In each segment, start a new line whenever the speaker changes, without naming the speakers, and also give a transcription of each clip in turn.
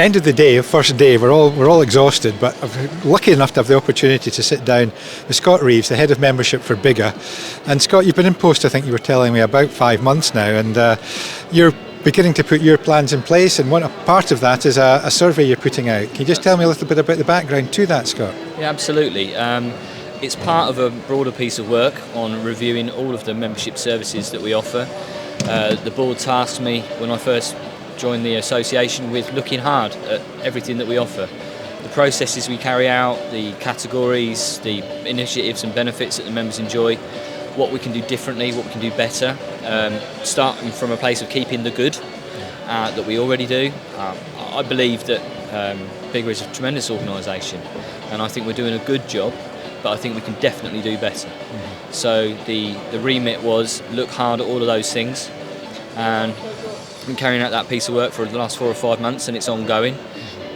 end of the day, first day, we're all exhausted, but I'm lucky enough to have the opportunity to sit down with Scott Reeves, the head of membership for BIGGA. And Scott, you've been in post, I think you were telling me, about 5 months now, and you're beginning to put your plans in place, and one part of that is a survey you're putting out. Can you just tell me a little bit about the background to that, Scott?
Yeah, absolutely. It's part of a broader piece of work on reviewing all of the membership services that we offer. The board tasked me when I first joined the association with looking hard at everything that we offer. The processes we carry out, the categories, the initiatives and benefits that the members enjoy, what we can do differently, what we can do better, starting from a place of keeping the good that we already do. I believe that BIGGA is a tremendous organisation, and I think we're doing a good job, but I think we can definitely do better. So the remit was look hard at all of those things, and I've been carrying out that piece of work for the last 4 or 5 months, and it's ongoing.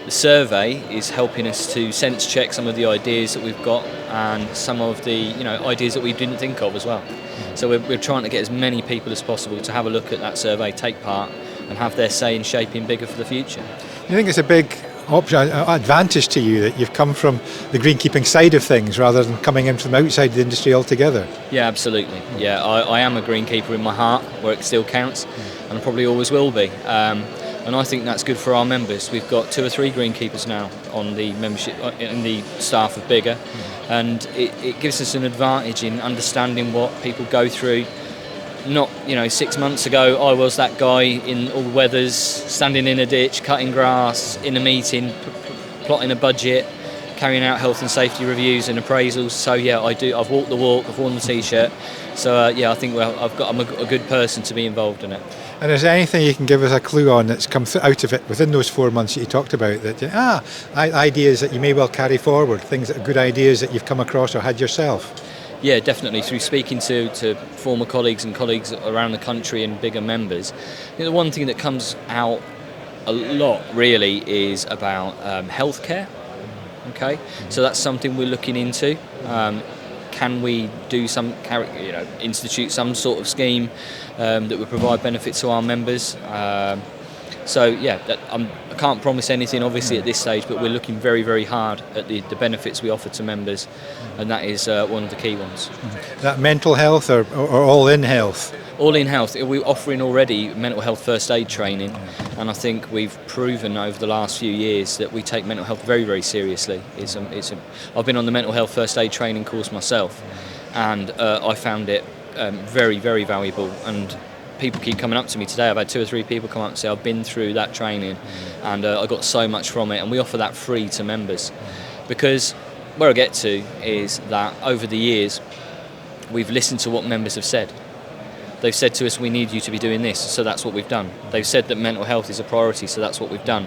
The survey is helping us to sense check some of the ideas that we've got and some of the ideas that we didn't think of as well. So we're trying to get as many people as possible to have a look at that survey, take part, and have their say in shaping BIGGA for the future.
You think it's a big advantage to you that you've come from the greenkeeping side of things rather than coming in from outside the industry altogether?
Yeah, absolutely. Yeah, I am a greenkeeper in my heart, where it still counts, and I probably always will be. And I think that's good for our members. We've got 2 or 3 greenkeepers now on the membership, in the staff of BIGGA, and it gives us an advantage in understanding what people go through. Not, 6 months ago, I was that guy in all weathers, standing in a ditch, cutting grass, in a meeting, plotting a budget, carrying out health and safety reviews and appraisals. So yeah, I do. I've walked the walk, I've worn the t-shirt. So yeah, I think I'm a good person to be involved in it.
And is there anything you can give us a clue on that's come out of it within those 4 months that you talked about, that ideas that you may well carry forward, things that are good ideas that you've come across or had yourself?
Yeah, definitely. Through speaking to former colleagues and colleagues around the country and BIGGA members, the one thing that comes out a lot really is about healthcare. Okay, so that's something we're looking into. Can we do institute some sort of scheme that would provide benefit to our members? So yeah, I can't promise anything obviously at this stage, but we're looking very, very hard at the benefits we offer to members, and that is one of the key ones.
Is that mental health or all in health? All in health.
We're offering already mental health first aid training, and I think we've proven over the last few years that we take mental health very, very seriously. I've been on the mental health first aid training course myself, and I found it very, very valuable. And people keep coming up to me today. I've had 2 or 3 people come up and say, I've been through that training and I got so much from it, and we offer that free to members. Because where I get to is that over the years, we've listened to what members have said. They've said to us, we need you to be doing this, so that's what we've done. They've said that mental health is a priority, so that's what we've done.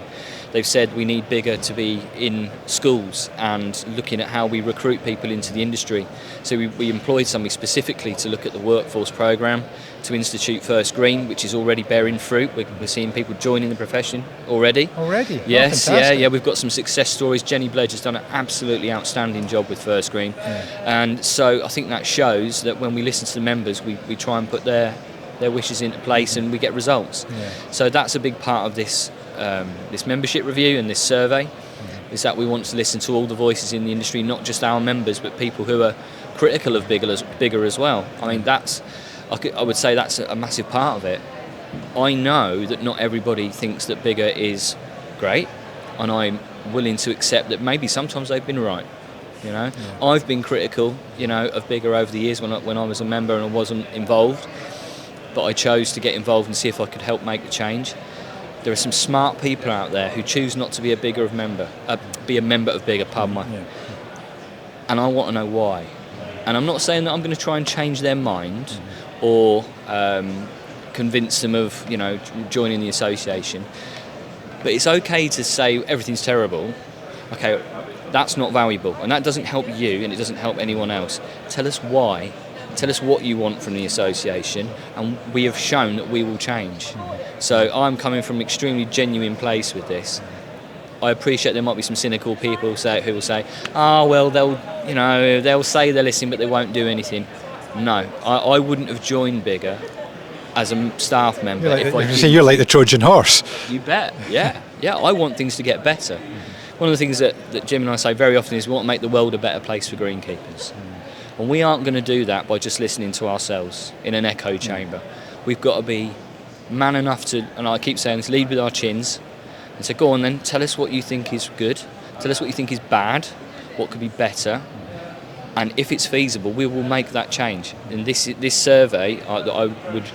They've said we need BIGGA to be in schools and looking at how we recruit people into the industry. So we employed somebody specifically to look at the workforce programme, to institute First Green, which is already bearing fruit. We're seeing people joining the profession already.
Already?
Yes,
oh,
yeah. We've got some success stories. Jenny Bledge has done an absolutely outstanding job with First Green. Yeah. And so I think that shows that when we listen to the members, we try and put their wishes into place and we get results. Yeah. So that's a big part of this membership review and this survey, is that we want to listen to all the voices in the industry, not just our members, but people who are critical of BIGGA as well. I mean, I would say that's a massive part of it. I know that not everybody thinks that BIGGA is great, and I'm willing to accept that maybe sometimes they've been right. Yeah. I've been critical, of BIGGA over the years when I was a member and I wasn't involved, but I chose to get involved and see if I could help make the change. There are some smart people out there who choose not to be a member of BIGGA, pardon me. Yeah. And I want to know why. And I'm not saying that I'm going to try and change their mind or convince them of, joining the association. But it's okay to say everything's terrible. Okay, that's not valuable, and that doesn't help you, and it doesn't help anyone else. Tell us why. Tell us what you want from the association, and we have shown that we will change. So I'm coming from an extremely genuine place with this. I appreciate there might be some cynical people who will say, well, they'll say they're listening, but they won't do anything. No, I wouldn't have joined BIGGA as a staff member.
You're like the Trojan horse.
You bet, yeah. Yeah, I want things to get better. One of the things that Jim and I say very often is we want to make the world a better place for greenkeepers. And we aren't going to do that by just listening to ourselves in an echo chamber. We've got to be man enough to, and I keep saying this, lead with our chins and say, go on then, tell us what you think is good, tell us what you think is bad, what could be better, and if it's feasible, we will make that change. And this survey, I would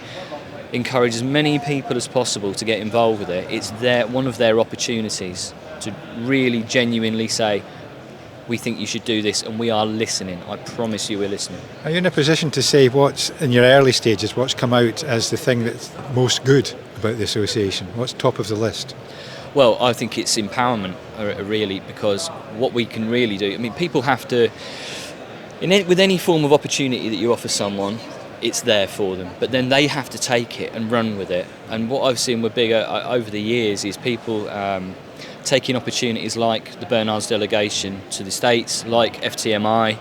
encourage as many people as possible to get involved with it. It's one of their opportunities to really genuinely say, we think you should do this, and we are listening. I promise you we're listening.
Are you in a position to say what's, in your early stages, what's come out as the thing that's most good about the association? What's top of the list?
Well, I think it's empowerment, really, because what we can really do, I mean, people have to, with any form of opportunity that you offer someone, it's there for them, but then they have to take it and run with it. And what I've seen with BIGGA over the years is people taking opportunities like the Bernard's delegation to the States, like FTMI,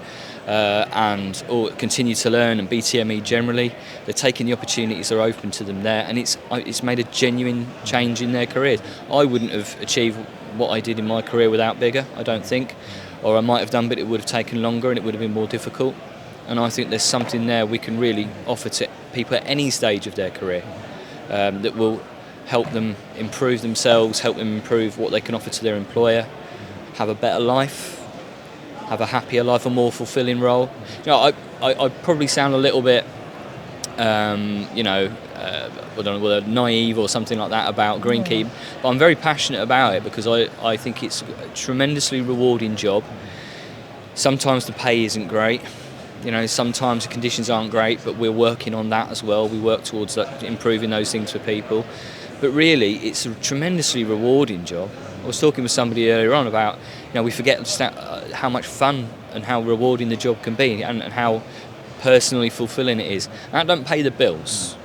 or Continue to Learn and BTME generally. They're taking the opportunities that are open to them there, and it's made a genuine change in their careers. I wouldn't have achieved what I did in my career without BIGGA, I don't think, or I might have done, but it would have taken longer and it would have been more difficult. And I think there's something there we can really offer to people at any stage of their career that will help them improve themselves, help them improve what they can offer to their employer, have a better life, have a happier life, a more fulfilling role. You know, I probably sound a little bit, whether naive or something like that about greenkeeping, but I'm very passionate about it because I think it's a tremendously rewarding job. Sometimes the pay isn't great. You know, sometimes the conditions aren't great, but we're working on that as well. We work towards that, improving those things for people. But really, it's a tremendously rewarding job. I was talking with somebody earlier on about, we forget just how much fun and how rewarding the job can be and how personally fulfilling it is. And that doesn't pay the bills.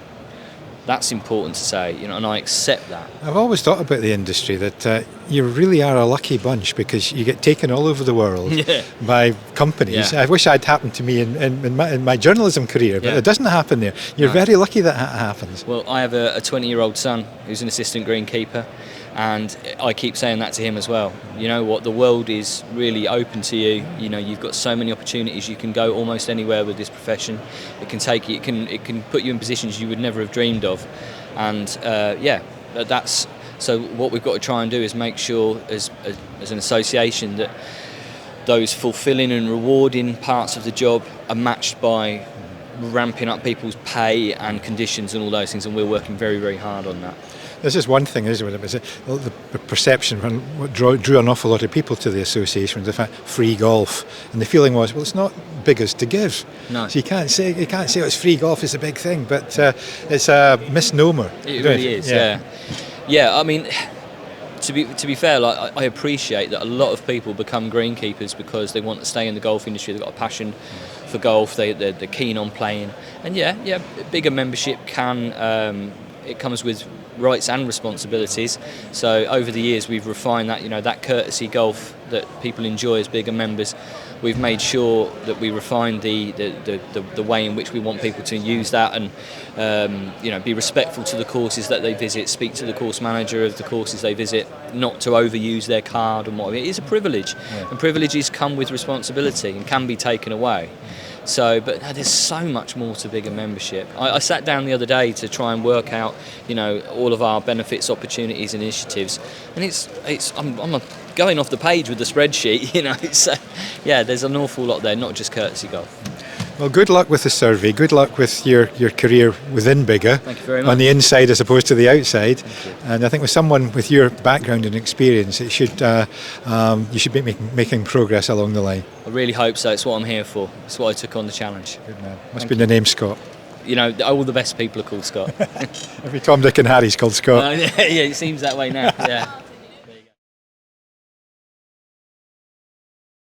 That's important to say, and I accept that.
I've always thought about the industry that you really are a lucky bunch because you get taken all over the world by companies. Yeah. I wish I'd happened to me in my journalism career, but it doesn't happen there. You're very lucky that happens.
Well, I have a 20-year-old son who's an assistant greenkeeper, and I keep saying that to him as well. You know what, the world is really open to you. You've got so many opportunities. You can go almost anywhere with this profession. It can take you. It can put you in positions you would never have dreamed of. And that's so. What we've got to try and do is make sure, as an association, that those fulfilling and rewarding parts of the job are matched by ramping up people's pay and conditions and all those things. And we're working very, very hard on that.
This is one thing, isn't it? The perception, what drew an awful lot of people to the association was the fact free golf, and the feeling was, well, it's not BIGGA's to give.
No.
So you can't say it's free golf is a big thing, but it's a misnomer.
It really is. Yeah. I mean, to be fair, I appreciate that a lot of people become greenkeepers because they want to stay in the golf industry. They've got a passion for golf. They're keen on playing, and BIGGA membership can. It comes with rights and responsibilities. So over the years we've refined that, that courtesy golf that people enjoy as BIGGA members. We've made sure that we refine the way in which we want people to use that and be respectful to the courses that they visit, speak to the course manager of the courses they visit, not to overuse their card and what. It is a privilege, and privileges come with responsibility and can be taken away. So, but there's so much more to BIGGA membership. I sat down the other day to try and work out, all of our benefits, opportunities, initiatives, and I'm going off the page with the spreadsheet. So, there's an awful lot there, not just courtesy golf.
Well, good luck with the survey. Good luck with your career within BIGGA.
Thank you very much.
On the inside as opposed to the outside. And I think with someone with your background and experience, it should you should be making progress along the line.
I really hope so. It's what I'm here for. It's what I took on the challenge.
Good man. Must be the name Scott.
All the best people are called Scott.
Every Tom, Dick and Harry's called Scott.
Yeah, it seems that way now. Yeah.